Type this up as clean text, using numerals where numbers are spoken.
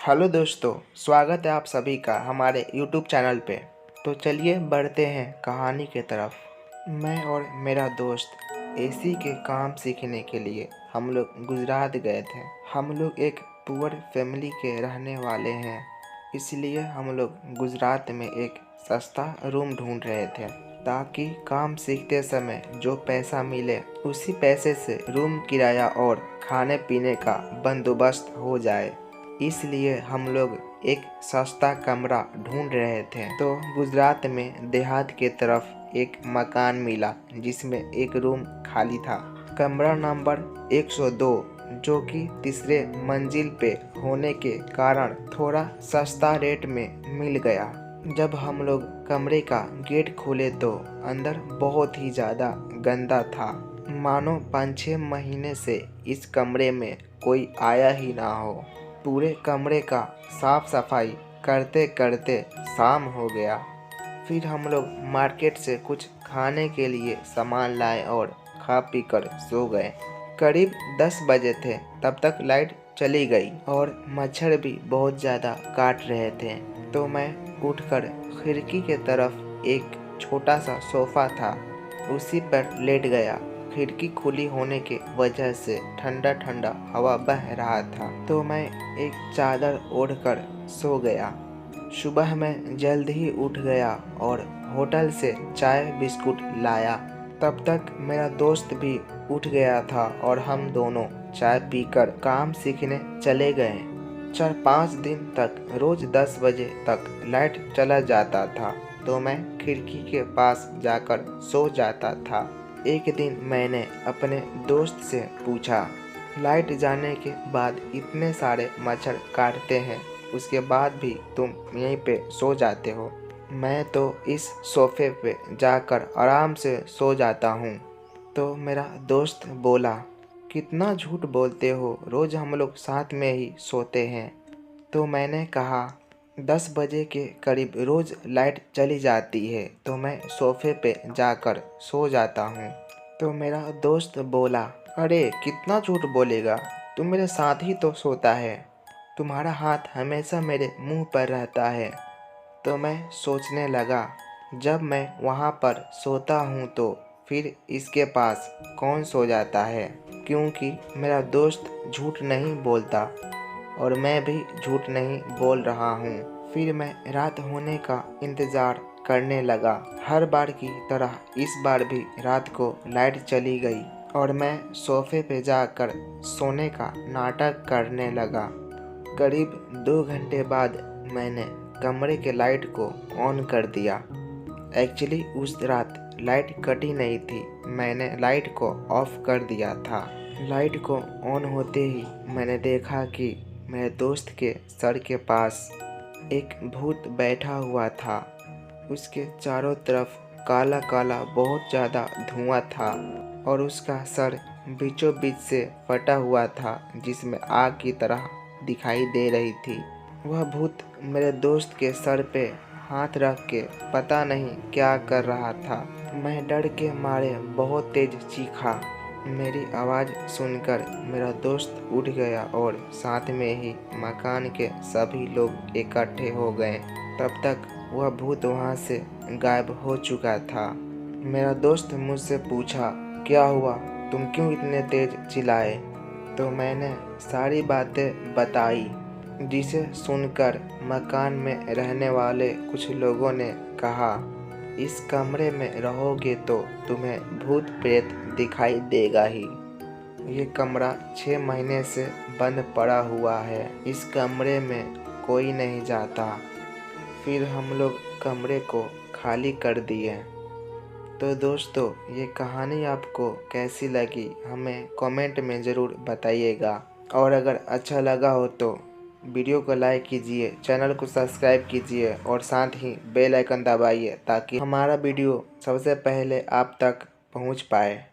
Hello दोस्तों, स्वागत है आप सभी का हमारे YouTube चैनल पे। तो चलिए बढ़ते हैं कहानी के तरफ। मैं और मेरा दोस्त एसी के काम सीखने के लिए हम लोग गुजरात गए थे। हम लोग एक पुअर फैमिली के रहने वाले हैं, इसलिए हम लोग गुजरात में एक सस्ता रूम ढूंढ रहे थे ताकि काम सीखते समय जो पैसा मिले उसी पैसे से रूम किराया और खाने पीने का बंदोबस्त हो जाए। इसलिए हम लोग एक सस्ता कमरा ढूंढ रहे थे। तो गुजरात में देहात के तरफ एक मकान मिला जिसमें एक रूम खाली था। कमरा नंबर 102 जो कि तीसरे मंजिल पे होने के कारण थोड़ा सस्ता रेट में मिल गया। जब हम लोग कमरे का गेट खोले तो अंदर बहुत ही ज़्यादा गंदा था, मानो 5-6 महीने से इस कमरे में कोई आया ही ना हो। पूरे कमरे का साफ सफाई करते करते शाम हो गया। फिर हम लोग मार्केट से कुछ खाने के लिए सामान लाए और खा पी कर सो गए। करीब 10 बजे थे तब तक लाइट चली गई और मच्छर भी बहुत ज़्यादा काट रहे थे। तो मैं उठकर खिड़की के तरफ एक छोटा सा सोफ़ा था उसी पर लेट गया। खिड़की खुली होने के वजह से ठंडा ठंडा हवा बह रहा था, तो मैं एक चादर ओढ़कर सो गया। सुबह मैं जल्द ही उठ गया और होटल से चाय बिस्कुट लाया। तब तक मेरा दोस्त भी उठ गया था और हम दोनों चाय पीकर काम सीखने चले गए। 4-5 दिन तक रोज 10 बजे तक लाइट चला जाता था, तो मैं खिड़की के पास जाकर सो जाता था। एक दिन मैंने अपने दोस्त से पूछा, लाइट जाने के बाद इतने सारे मच्छर काटते हैं, उसके बाद भी तुम यहीं पे सो जाते हो? मैं तो इस सोफे पे जाकर आराम से सो जाता हूँ। तो मेरा दोस्त बोला, कितना झूठ बोलते हो, रोज़ हम लोग साथ में ही सोते हैं। तो मैंने कहा, 10 बजे के करीब रोज़ लाइट चली जाती है तो मैं सोफे पे जाकर सो जाता हूँ। तो मेरा दोस्त बोला, अरे कितना झूठ बोलेगा, तुम मेरे साथ ही तो सोता है, तुम्हारा हाथ हमेशा मेरे मुंह पर रहता है। तो मैं सोचने लगा, जब मैं वहाँ पर सोता हूँ तो फिर इसके पास कौन सो जाता है, क्योंकि मेरा दोस्त झूठ नहीं बोलता और मैं भी झूठ नहीं बोल रहा हूँ। फिर मैं रात होने का इंतज़ार करने लगा। हर बार की तरह इस बार भी रात को लाइट चली गई और मैं सोफे पे जाकर सोने का नाटक करने लगा। करीब 2 घंटे बाद मैंने कमरे के लाइट को ऑन कर दिया। एक्चुअली उस रात लाइट कटी नहीं थी, मैंने लाइट को ऑफ कर दिया था। लाइट को ऑन होते ही मैंने देखा कि मेरे दोस्त के सर के पास एक भूत बैठा हुआ था। उसके चारों तरफ काला काला बहुत ज़्यादा धुआं था और उसका सर बीचों बीच से फटा हुआ था जिसमें आग की तरह दिखाई दे रही थी। वह भूत मेरे दोस्त के सर पे हाथ रख के पता नहीं क्या कर रहा था। मैं डर के मारे बहुत तेज चीखा। मेरी आवाज़ सुनकर मेरा दोस्त उठ गया और साथ में ही मकान के सभी लोग इकट्ठे हो गए। तब तक वह भूत वहाँ से गायब हो चुका था। मेरा दोस्त मुझसे पूछा, क्या हुआ, तुम क्यों इतने तेज चिल्लाए? तो मैंने सारी बातें बताई, जिसे सुनकर मकान में रहने वाले कुछ लोगों ने कहा, इस कमरे में रहोगे तो तुम्हें भूत प्रेत दिखाई देगा ही। ये कमरा 6 महीने से बंद पड़ा हुआ है, इस कमरे में कोई नहीं जाता। फिर हम लोग कमरे को खाली कर दिए। तो दोस्तों, ये कहानी आपको कैसी लगी हमें कमेंट में ज़रूर बताइएगा, और अगर अच्छा लगा हो तो वीडियो को लाइक कीजिए, चैनल को सब्सक्राइब कीजिए और साथ ही बेल आइकन दबाइए ताकि हमारा वीडियो सबसे पहले आप तक पहुंच पाए।